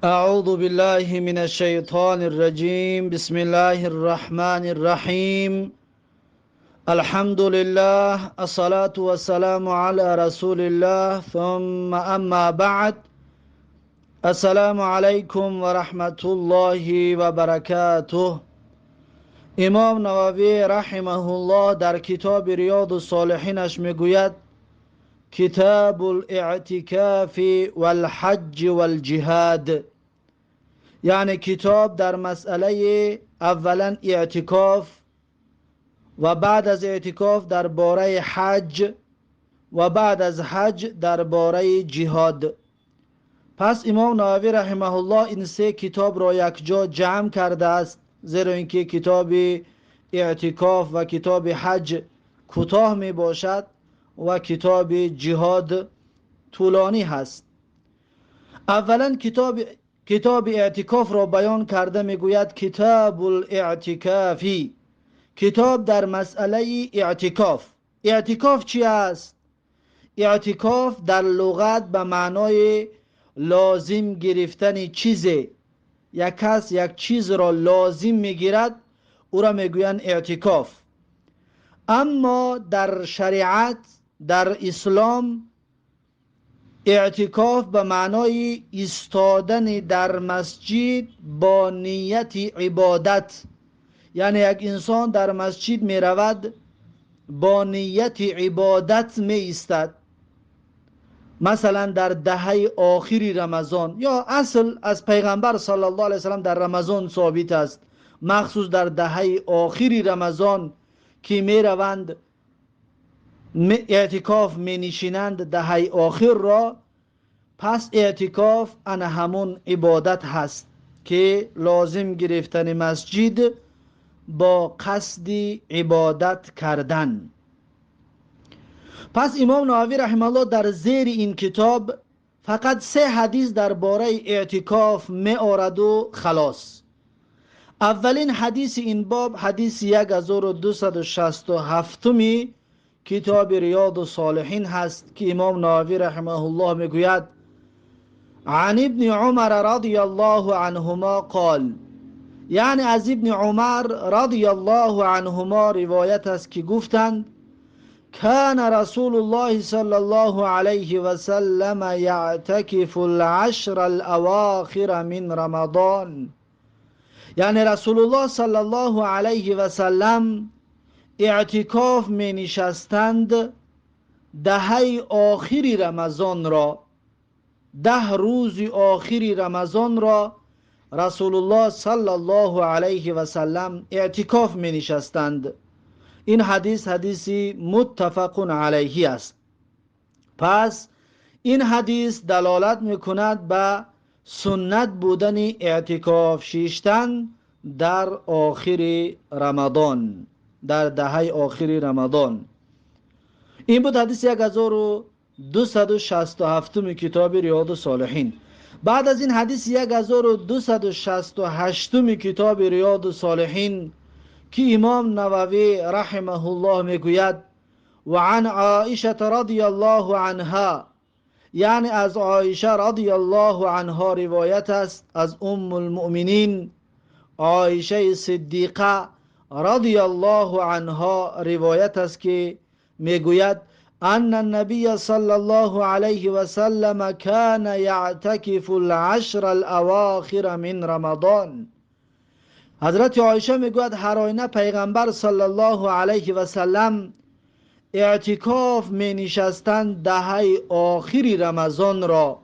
أعوذ بالله من الشيطان الرجيم. بسم الله الرحمن الرحيم. الحمد لله، الصلاة والسلام على رسول الله، ثم أما بعد. السلام عليكم ورحمة الله وبركاته. امام نووی رحمه الله در کتاب ریاض الصالحینش میگوید کتاب الاعتکاف والحج والجهاد، یعنی کتاب در مسئله اولا اعتکاف و بعد از اعتکاف درباره حج و بعد از حج درباره جهاد. پس امام نووی رحمه الله این سه کتاب را یک جا جمع کرده است، زیرا اینکه کتاب اعتکاف و کتاب حج کوتاه می باشد و کتاب جهاد طولانی هست. اولا کتاب اعتکاف را بیان کرده، میگوید کتاب الاعتکافی، کتاب در مسئله اعتکاف. اعتکاف چی است؟ اعتکاف در لغت به معنای لازم گرفتن چیزه. یک کس یک چیز را لازم میگیرد، او را میگویند اعتکاف. اما در شریعت، در اسلام، اعتکاف به معنای ایستادن در مسجد با نیت عبادت، یعنی یک انسان در مسجد می رود با نیت عبادت می ایستد. مثلا در دهه آخری رمضان، یا اصل از پیغمبر صلی الله علیه وسلم در رمضان ثابت است، مخصوص در دهه آخری رمضان که می روند اعتکاف می نشینند دهه آخر را. پس اعتکاف ان همون عبادت هست که لازم گرفتن مسجد با قصد عبادت کردن. پس امام نووی رحمه الله در زیر این کتاب فقط 3 حدیث درباره اعتکاف می آورد و خلاص. اولین حدیث این باب حدیث 1267 کتاب ریاض الصالحین هست که امام نووی رحمه الله میگوید عن ابن عمر رضی الله عنهما قال، یعنی از ابن عمر رضی الله عنهما روایت است که گفتند کان رسول الله صلی الله علیه و سلم یعتکف العشر الاواخر من رمضان، یعنی رسول الله صلی الله علیه و سلم اعتکاف می نشستند دهه آخری رمضان را. 10 روز آخری رمضان را رسول الله صلی الله علیه و سلم اعتکاف می نشستند. این حدیث متفق علیه است. پس این حدیث دلالت می کند به سنت بودن اعتکاف شیشتن در آخر رمضان، در دهه آخری رمضان. این بود حدیث 1267 کتاب ریاض الصالحین. بعد از این حدیث 1268 کتاب ریاض الصالحین که امام نووی رحمه الله میگوید و عن عائشه رضی الله عنها، یعنی از عایشه رضی الله عنها روایت است، از ام المؤمنین عایشه صدیقه رضی الله عنها روایت است که میگوید ان النبی صلی الله علیه و سلم کان یعتکف العشر الاواخر من رمضان. حضرت عایشه میگوید هر آینه پیغمبر صلی الله علیه و سلم اعتکاف می نشستند دهه آخری رمضان را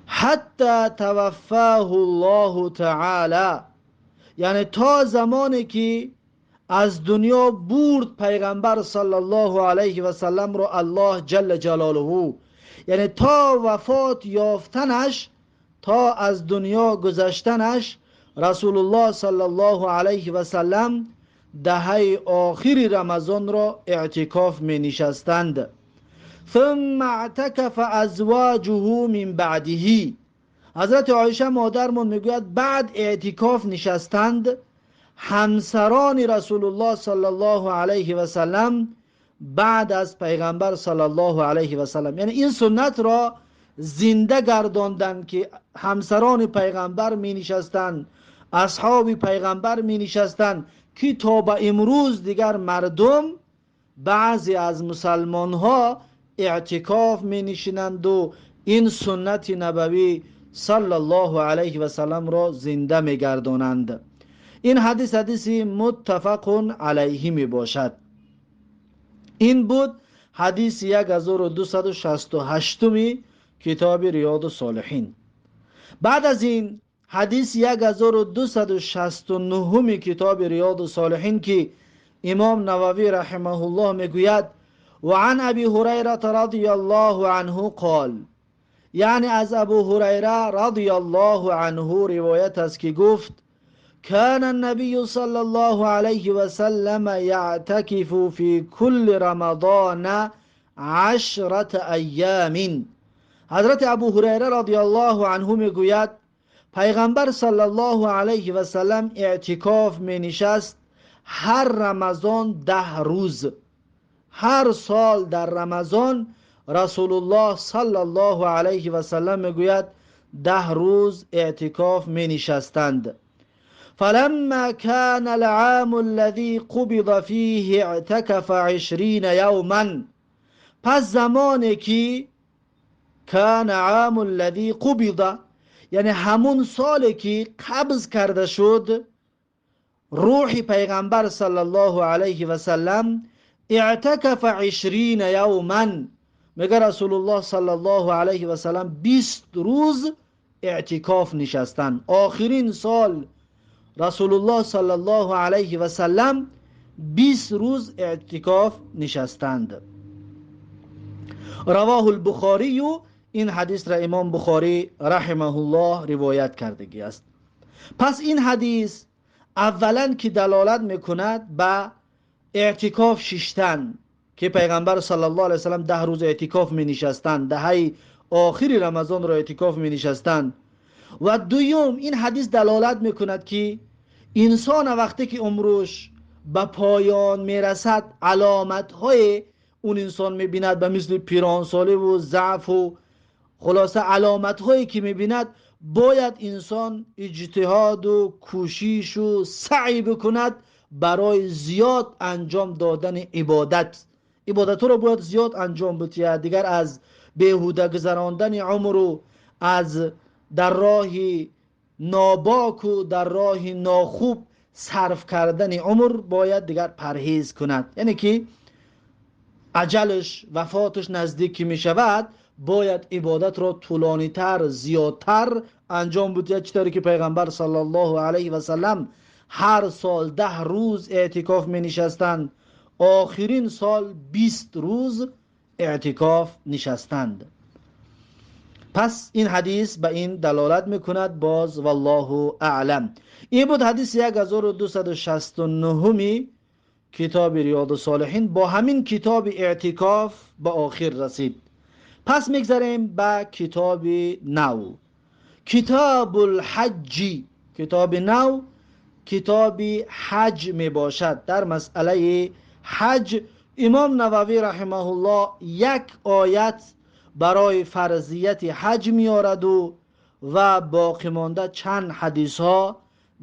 حتی توفاه الله تعالی، یعنی تا زمانی که از دنیا برد پیغمبر صلی الله علیه و سلم را الله جل جلاله، یعنی تا وفات یافتنش، تا از دنیا گذشتنش رسول الله صلی الله علیه و سلم دهه آخری رمضان را اعتکاف می نشستند. ثم اعتکف ازواجه من بعده، حضرت عایشه مادرمون میگوید بعد اعتکاف نشستند همسران رسول الله صلی الله علیه و سلم بعد از پیغمبر صلی الله علیه و سلم. یعنی این سنت را زنده گرداندند که همسران پیغمبر می نشستند، اصحاب پیغمبر می نشستند که تا به امروز دیگر مردم، بعضی از مسلمان ها اعتکاف می نشینند و این سنت نبوی صلی الله علیه و سلم را زنده می گردانند. این حدیث متفق علیه می باشد. این بود حدیث 1268 کتاب ریاض الصالحین. بعد از این حدیث 1269 کتاب ریاض الصالحین که امام نووی رحمه الله میگوید و عن ابی هریره رضی الله عنه قال، یعنی از ابو هریره رضی الله عنه روایت است که گفت كان النبي صلى الله عليه وسلم يعتكف في كل رمضان 10 أيام. حضرت ابو هریره رضی الله عنه میگوید پیغمبر صلی الله علیه و سلم اعتکاف می نشست هر رمضان 10 روز. هر سال در رمضان رسول الله صلی الله علیه و سلم میگوید 10 روز اعتکاف می نشستند. فلما كان العام الذي قبض فيه اعتكف 20 يوما. پس زمانی که کان عام الذی قبض، یعنی همون سالی که قبض کرده شد روح پیغمبر صلی الله علیه و سلم، اعتکف 20 یوما، میگه رسول الله صلی الله علیه و سلم 20 روز اعتکاف نشستن. آخرین سال رسول الله صلی الله علیه و سلم 20 روز اعتکاف نشستند. رواه البخاری، این حدیث را امام بخاری رحمه الله روایت کردگی است. پس این حدیث اولا که دلالت میکند به اعتکاف ششتن که پیغمبر صلی الله علیه وسلم 10 روز اعتکاف می نشستند، دهه آخری رمضان را اعتکاف می نشستند. و دوم این حدیث دلالت میکند که انسان وقتی که عمرش به پایان میرسد علامت های اون انسان میبیند به مثل پیرانسالی و ضعف و خلاصه علامت هایی که میبیند، باید انسان اجتهاد و کوشش و سعی بکند برای زیاد انجام دادن عبادت رو باید زیاد انجام بده، دیگر از بیهوده گذراندن عمر و از در راه ناباک و در راه ناخوب صرف کردن عمر باید دیگر پرهیز کند. یعنی که اجلش وفاتش نزدیک می شود باید عبادت را طولانی تر زیادتر انجام بده، چطوری که پیغمبر صلی الله علیه و سلم هر سال 10 روز اعتکاف می نشستند، آخرین سال 20 روز اعتکاف نشستند. پس این حدیث به این دلالت میکند باز والله اعلم. این بود حدیث 1269 کتاب ریاض الصالحین. با همین کتاب اعتکاف به آخر رسید. پس میگذاریم به کتاب نو، کتاب الحج. کتاب نو کتاب حج می باشد. در مسئله حج امام نووی رحمه الله یک آیت برای فرضیت حج میارد و باقی مانده چند حدیث ها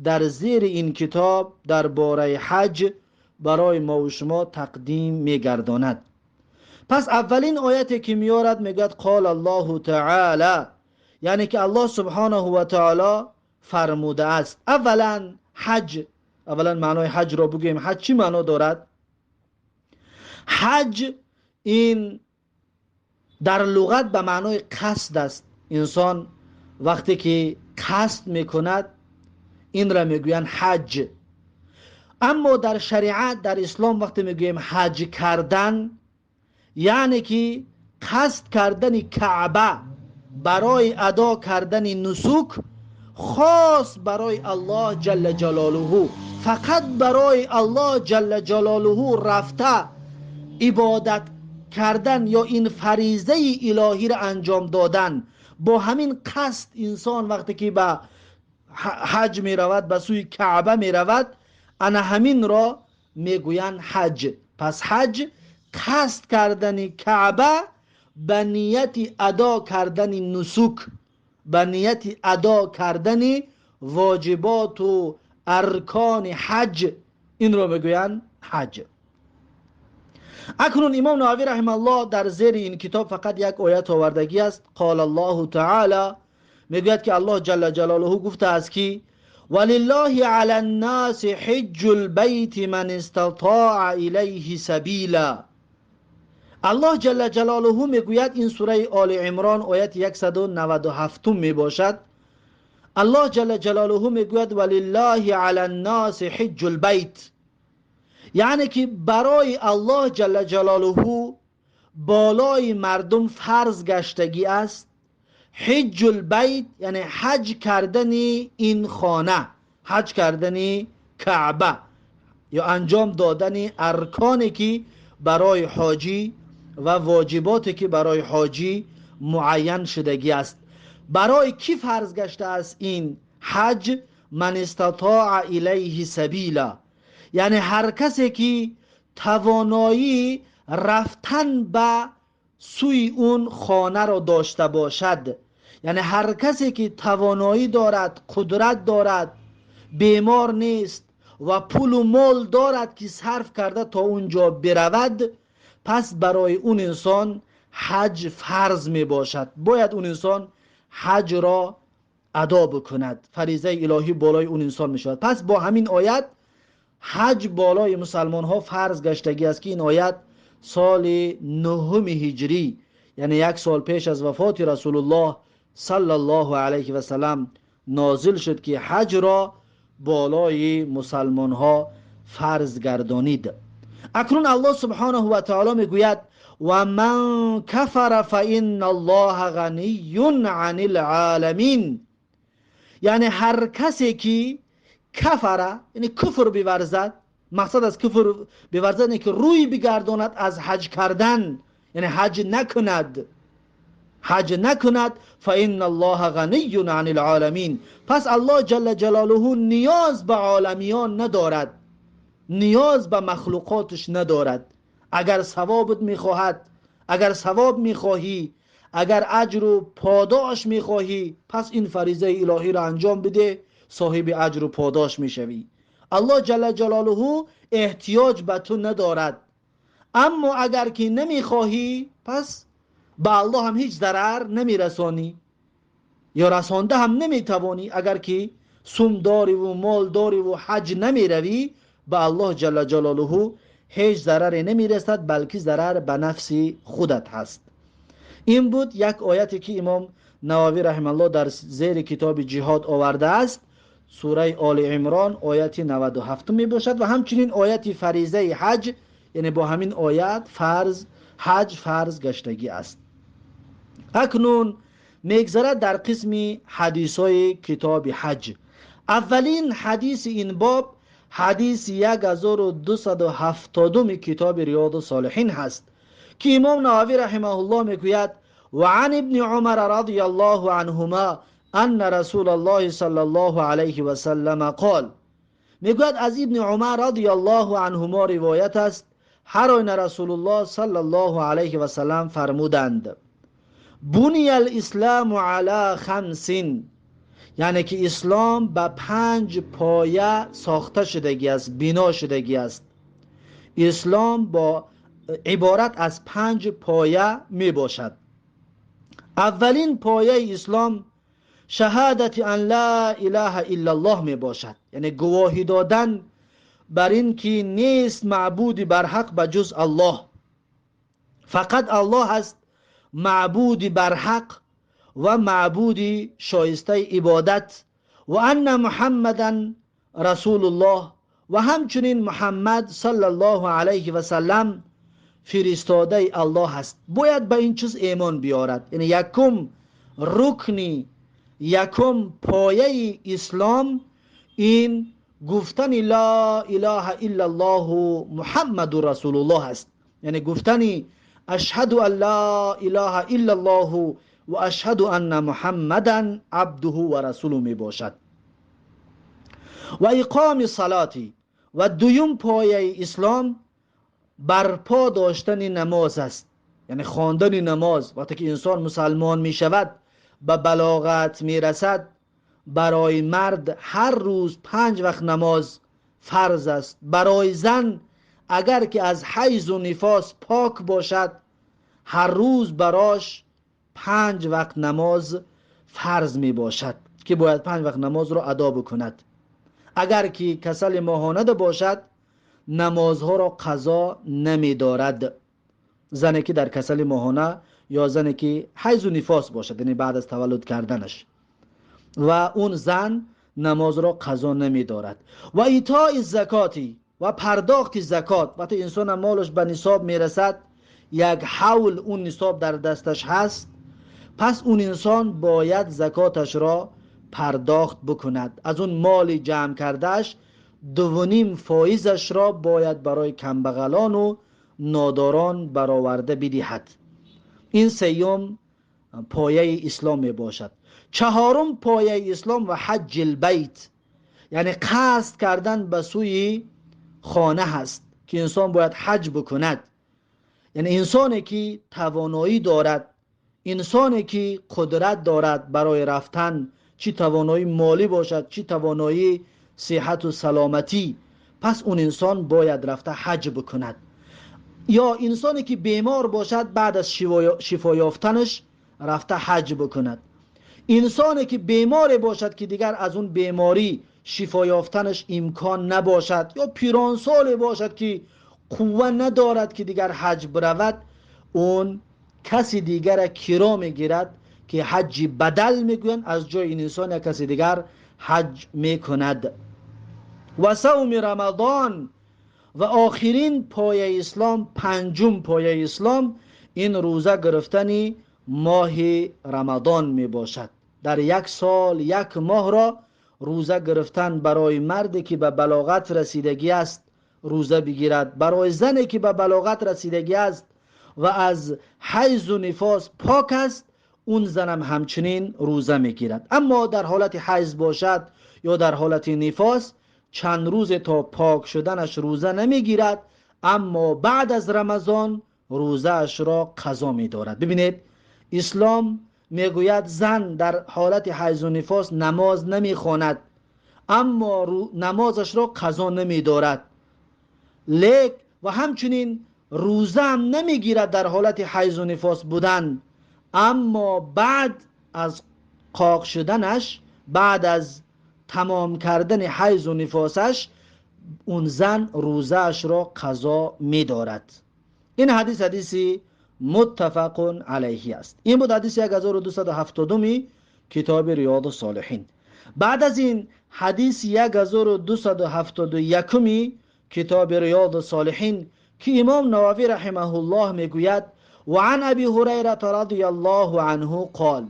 در زیر این کتاب درباره حج برای ما و شما تقدیم میگرداند. پس اولین آیتی که میارد میگه قال الله تعالی، یعنی که الله سبحانه و تعالی فرموده است. اولا حج، اولا معنای حج را بگیم. حج چی معنا دارد؟ حج این در لغت به معنای قصد است. انسان وقتی که قصد میکند این را میگوین حج. اما در شریعت در اسلام وقتی میگویم حج کردن یعنی که قصد کردن کعبه برای ادا کردن نسک خاص برای الله جل جلاله، فقط برای الله جل جلاله رفته عبادت کردن یا این فریضه الهی را انجام دادن. با همین قصد انسان وقتی که به حج می رود، به سوی کعبه می رود، انا همین را می گوین حج. پس حج قصد کردن کعبه به نیت ادا کردن نسک، به نیت ادا کردن واجبات و ارکان حج، این رو میگویند حج. اکنون امام نووی رحمه الله در زیر این کتاب فقط یک آیت آوردگی است. قال الله تعالی، میگوید که الله جل جلاله گفته است که ولله علی الناس حج البیت من استطاع الیه سبیلا. الله جل جلاله میگوید، این سوره آل عمران آیت 197 می باشد. الله جل جلاله میگوید ولله علی الناس حج البیت، یعنی که برای الله جل جلاله بالای مردم فرض گشتگی است حج البیت، یعنی حج کردن این خانه، حج کردن کعبه، یا انجام دادن ارکانی که برای حاجی و واجباتی که برای حاجی معین شدگی است. برای کی فرض گشته است این حج؟ من استطاع الیه سبیلا، یعنی هر کسی که توانایی رفتن به سوی اون خانه را داشته باشد، یعنی هر کسی که توانایی دارد، قدرت دارد، بیمار نیست و پول و مال دارد که صرف کرده تا اونجا برود، پس برای اون انسان حج فرض می باشد، باید اون انسان حج را ادا بکند، فریضه الهی بالای اون انسان می شود. پس با همین آیت حج بالای مسلمان ها فرض گشتگی است که این آیت سال 9 هجری، یعنی یک سال پیش از وفات رسول الله صلی الله علیه و سلم نازل شد که حج را بالای مسلمان ها فرض گردانید. اکنون الله سبحانه و تعالی میگوید و من کفر فإن الله غنی عن العالمین، یعنی هر کسی که کفر، یعنی کفر بورزد، مقصد از کفر بورزد اینه که روی بگرداند از حج کردن، یعنی حج نکند، فإن الله غنی عن العالمین، پس الله جل جلاله نیاز به عالمیان ندارد، نیاز به مخلوقاتش ندارد. اگر ثوابت میخواهد، اگر ثواب میخواهی، اگر اجر و پاداش میخواهی، پس این فریضه الهی را انجام بده، صاحب اجر و پاداش میشوی. الله جل جلاله احتیاج به تو ندارد. اما اگر که نمیخواهی، پس به الله هم هیچ ضرر نمیرسانی یا رسانده هم نمیتوانی. اگر که سوم داری و مال داری و حج نمیروی، به الله جل جلاله هیچ ضرری نمیرسد، بلکه ضرر به نفس خودت هست. این بود یک آیتی که امام نووی رحمه الله در زیر کتاب جهاد آورده است، سوره آل عمران آیت 97 می باشد، و همچنین آیت فریضه حج، یعنی با همین آیت حج فرض گشتگی است. اکنون میگذرد در قسم حدیثای کتاب حج. اولین حدیث این باب حدیث 1270 کتاب ریاض الصالحین هست که امام نووی رحمه الله میگوید و عن ابن عمر رضی الله عنهما ان رسول الله صلی الله علیه و سلم قال، میگوید از ابن عمر رضی الله عنهما روایت است، هر آن رسول الله صلی الله علیه و سلم فرمودند بنی الاسلام علی 5، یعنی که اسلام به 5 پایه ساخته شدگی است، بنا شدگی است. اسلام با عبارت از 5 پایه می باشد. اولین پایه اسلام شهادت ان لا اله الا الله می باشد، یعنی گواهی دادن بر این که نیست معبودی بر حق به جز الله، فقط الله است معبودی بر حق و معبودی شایسته عبادت، و ان محمدا رسول الله، و همچنین محمد صلی الله علیه و سلم فرستاده الله است. باید به این چیز ایمان بیارد، یعنی یکم رکنی، یکم پایه اسلام این گفتن لا اله الا الله محمد رسول الله است، یعنی گفتن اشهد ان لا اله الا الله و اشهد ان محمدا عبده و رسوله می باشد. و اقام صلاتی، و دویم پایه اسلام برپا داشتن نماز است، یعنی خواندن نماز وقتی که انسان مسلمان می شود به بلاغت می رسد، برای مرد هر روز 5 وقت نماز فرض است. برای زن اگر که از حیض و نفاس پاک باشد هر روز براش 5 وقت نماز فرض می باشد که باید 5 وقت نماز را ادا بکند. اگر که کسل ماهانه باشد نمازها را قضا نمی دارد. زنی که در کسل ماهانه یا زنی که حیض و نفاس باشد، یعنی بعد از تولد کردنش، و اون زن نماز را قضا نمی دارد. و ایتاء زکاتی و پرداخت زکات، وقتی انسان مالش به نصاب می رسد، 1 حول اون نصاب در دستش هست، پس اون انسان باید زکاتش را پرداخت بکند. از اون مال جمع کردهش 2.5 فایزش را باید برای کمبغلان و ناداران برآورده بدهد. این 3م پایه اسلام می باشد. 4م پایه اسلام و حج البیت، یعنی قصد کردن به سوی خانه هست که انسان باید حج بکند. یعنی انسانی که توانایی دارد، انسانی که قدرت دارد برای رفتن، چی توانایی مالی باشد چی توانایی صحت و سلامتی، پس اون انسان باید رفته حج بکند. یا انسانی که بیمار باشد بعد از شفا یافتنش رفته حج بکند. انسانی که بیمار باشد که دیگر از اون بیماری شفا یافتنش امکان نباشد، یا پیرانسال باشد که قوه ندارد که دیگر حج برود، اون کسی دیگر کرا میگیرد که حج بدل میگوین، از جای این انسان یا کسی دیگر حج میکند. و صوم رمضان، و آخرین پایه اسلام، 5م پایه اسلام، این روزه گرفتنی ماه رمضان می باشد. در 1 سال 1 ماه را روزه گرفتن برای مردی که به بلاغت رسیدگی است روزه بگیرد، برای زنی که به بلاغت رسیدگی است و از حیض و نفاس پاک است اون زنم همچنین روزه میگیرد. اما در حالت حیض باشد یا در حالت نفاس چند روز تا پاک شدنش روزه نمیگیرد، اما بعد از رمضان روزه اش را قضا می‌دارد. ببینید اسلام میگوید زن در حالت حیض و نفاس نماز نمیخواند اما نمازش را قضا نمی‌دارد، و همچنین روزه هم نمیگیرد در حالت حیض و نفاس بودن، اما بعد از قاق شدنش، بعد از تمام کردن حیض و نفاسش، اون زن روزه اش را قضا می دارد. این حدیث متفق علیه است. این بود حدیث 1270 کتاب ریاض الصالحین. بعد از این حدیث 1271 کتاب ریاض الصالحین که امام نووی رحمه الله میگوید و عن ابی هریره رضی الله عنه قال،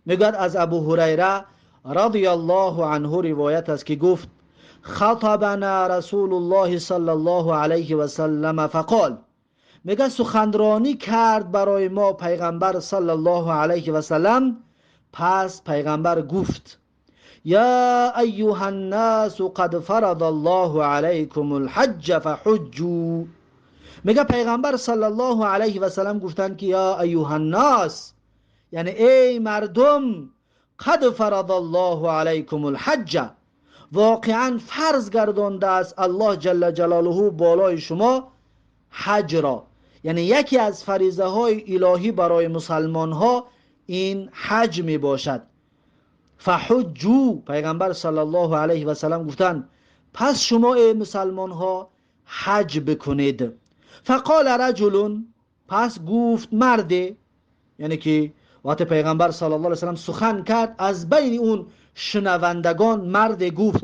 میگوید از ابو هریره رضی الله عنه روایت است که گفت خطبنا رسول الله صلی الله علیه و سلم فقال، میگه سخنرانی کرد برای ما پیغمبر صلی الله علیه و سلم، پس پیغمبر گفت یا ایها الناس قد فرض الله علیکم الحج فحجوا. میگه پیغمبر صلی الله علیه و سلم گفتند که یا ایها الناس، یعنی ای مردم، قد فرض الله علیکم الحج، واقعا فرض گردانده است الله جل جلاله بالای شما حج را. یعنی یکی از فریضه های الهی برای مسلمان ها این حج می باشد. فحجوا، پیغمبر صلی الله علیه و سلم گفتند پس شما ای مسلمان ها حج بکنید. فقال رجل، پس گفت مرده، یعنی که وقتی پیغمبر صلی الله علیه و سلم سخن کرد از بین اون شنوندگان مرد گفت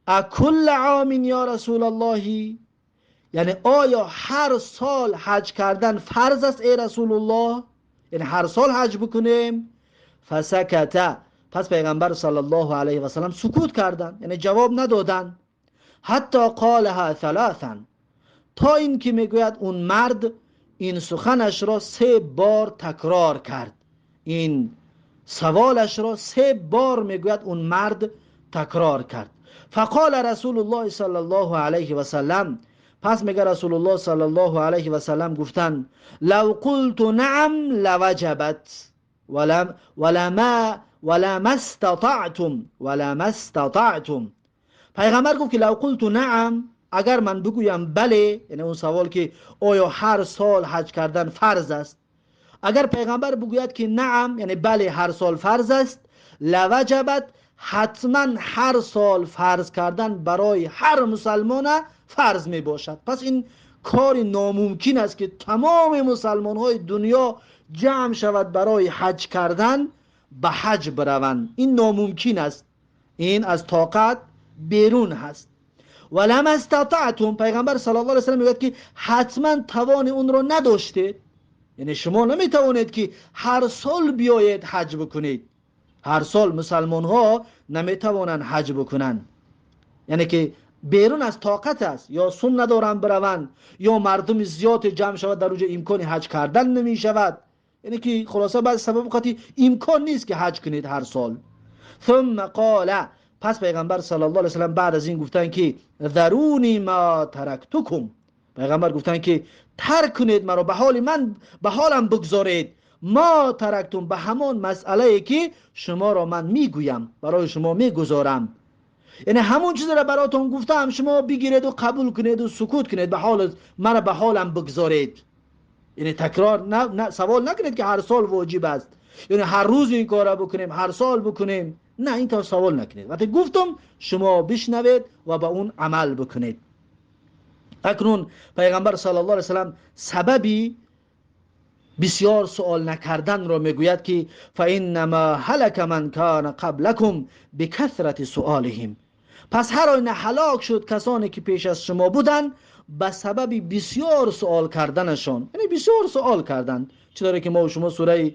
اکل عام یا رسول الله، یعنی آیا هر سال حج کردن فرض است ای رسول الله، یعنی هر سال حج بکنیم؟ فسکت، پس پیغمبر صلی الله علیه و سلم سکوت کردن، یعنی جواب ندادن. حتی قالها ثلاثا، تا این که میگوید اون مرد این سخنش را 3 بار تکرار کرد، این سوالش را 3 بار میگوید اون مرد تکرار کرد. فقال رسول الله صلی الله علیه و سلم، پس میگه رسول الله صلی الله علیه و سلم گفتن لو قلت نعم لوجبت ولما استطعتم. پیغمبر گفت که لو قلت نعم، اگر من بگویم بله، یعنی اون سوال که آیا هر سال حج کردن فرض است، اگر پیغمبر بگوید که نعم یعنی بله هر سال فرض است، لوجبت حتما هر سال فرض کردن برای هر مسلمان فرض می باشد. پس این کار ناممکن است که تمام مسلمان های دنیا جمع شود برای حج کردن به حج بروند. این ناممکن است، این از طاقت بیرون هست. ولم استطعتم، پیغمبر صلی الله علیه و سلم میگه که حتما توان اون رو نداشته، یعنی شما نمیتوانید که هر سال بیایید حج بکنید. هر سال مسلمان ها نمیتوانند حج بکنن، یعنی که بیرون از طاقت است، یا سون ندارن بروند، یا مردم زیاد جمع شود در اونجا امکان حج کردن نمی شود، یعنی که خلاصه بعض سبب خاطی امکان نیست که حج کنید هر سال. ثم قال، پس پیغمبر صلی الله علیه و سلم بعد از این گفتن که ذرونی ما ترکتکم، پیغمبر گفتن که ترک کنید مرا، به حال من، به حالم بگذارید، ما ترکتم، به همان مسئله ای که شما را من میگویم، برای شما میگذارم، یعنی همون چیز را براتون گفتم شما بگیرید و قبول کنید و سکوت کنید، به حال مرا به حالم بگذارید. یعنی تکرار نه سوال نکنید که هر سال واجب است، یعنی هر روز این کار را بکنیم، هر سال بکنیم، نه این تا سوال نکنید. وقتی گفتم شما بشنوید و به اون عمل بکنید. اکنون پیغمبر صلی الله علیه و سلم سببی بسیار سوال نکردن را میگوید که فانما هلك من کان قبلکم بکثرت سؤالهم، پس هر آینه هلاک شد کسانی که پیش از شما بودن به سبب بسیار سوال کردنشان، یعنی بسیار سوال کردن. چطوری که ما و شما سوره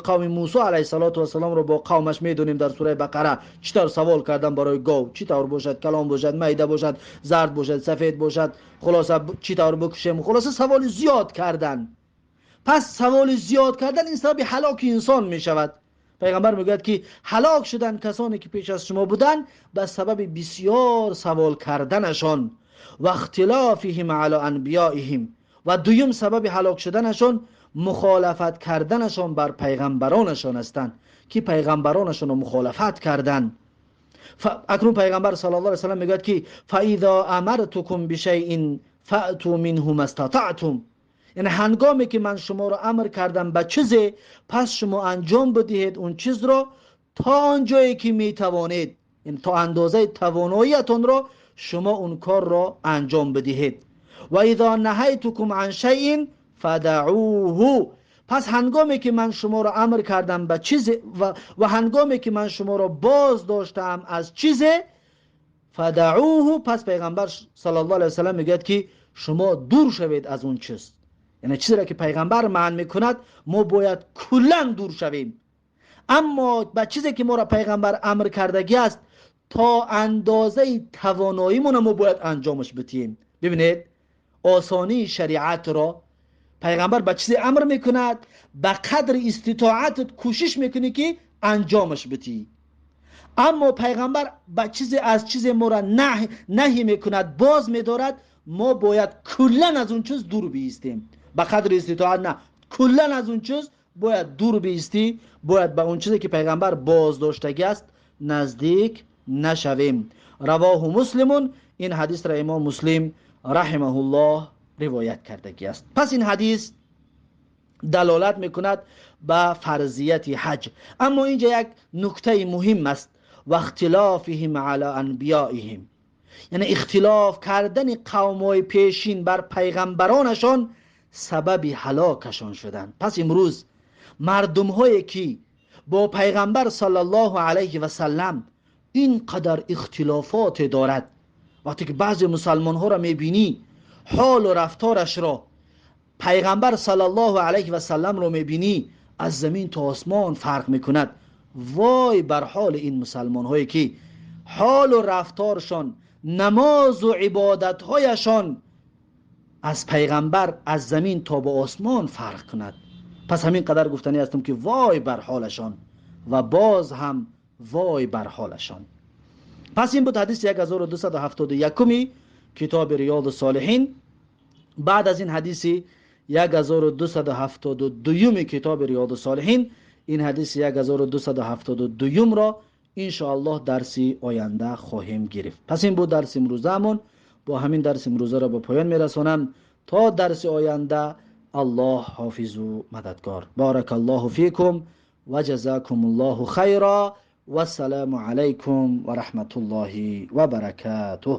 قوم موسی علیه السلام رو با قومش میدونیم در سوره بقره چطور سوال کردن برای گاو، چطور باشد، کلام باشد، معده باشد، زرد باشد، سفید باشد، خلاصه چطور بکشیم، خلاصه سوال زیاد کردن. پس سوال زیاد کردن این سبب هلاک انسان می شود. پیغمبر میگوید که هلاک شدن کسانی که پیش از شما بودن به سبب بسیار سوال کردنشان و اختلافهم علی انبیائهم، و دویم سبب هلاک شدنشان مخالفت کردنشان بر پیغمبرانشان هستند که پیغمبرانشان رو مخالفت کردن. اکنون پیغمبر صلی الله علیه و سلم میگوید که فاذا امرتکم بشیء فاتوا منه ما استطعتم، یعنی هنگامی که من شما رو امر کردم به چیزی، پس شما انجام بدهید اون چیز رو تا آنجایی که میتوانید، یعنی تا اندازه تواناییتون رو شما اون کار رو انجام بدهید. و اذا نهیتکم عن شیء فدعوه، پس هنگامی که من شما رو امر کردم به چیز و هنگامی که من شما رو باز داشتم از چیز، فدعوه، پس پیغمبر صلی الله علیه و سلم میگه که شما دور شوید از اون چیز، یعنی چیزی را که پیغمبر منع میکند ما باید کلا دور شویم. اما به چیزی که ما را پیغمبر امر کردگی است تا اندازه تواناییمون ما باید انجامش بدیم. ببینید آسانی شریعت را پیغمبر به چیزی امر میکند، به قدر استطاعتت کوشش میکنی که انجامش بدی. اما پیغمبر به چیزی از چیز ما را نهی میکند، باز میدارد، ما باید کلا از اون چیز دور بیستیم. به قدر استطاعت نه، کلا از اون چیز باید دور بیستی، باید به اون چیزی که پیغمبر باز داشتگی است نزدیک نشویم. رواه مسلمون، این حدیث را امام مسلم رحمه الله روایت کردگی است. پس این حدیث دلالت میکند به فرضیت حج. اما اینجا یک نکته مهم است، و اختلافهم علی انبیائهم، یعنی اختلاف کردن قوم‌های پیشین بر پیغمبرانشان سبب هلاکشان شدن. پس امروز مردم هایی که با پیغمبر صلی الله علیه و سلم اینقدر اختلافات دارد، وقتی که بعضی مسلمان ها را میبینی حال و رفتارش را، پیغمبر صلی الله علیه و سلم را میبینی از زمین تا آسمان فرق میکند، وای بر حال این مسلمان هایی که حال و رفتارشان، نماز و عبادت هایشان از پیغمبر از زمین تا به آسمان فرق کند. پس همین قدر گفتنی هستم که وای بر حالشان و باز هم وای بر حالشان. پس این بود حدیث 1271 کتاب ریاض الصالحین. بعد از این حدیث 1272 کتاب ریاض الصالحین، این حدیث 1272 را انشاءالله درسی آینده خواهیم گرفت. پس این بود درس امروزمون. با همین درس امروزه را به پایان میرسانم تا درس آینده. الله حافظ و مددگار. بارک الله فیکم و جزاکم الله خیرا و السلام علیکم و رحمت الله و برکاته.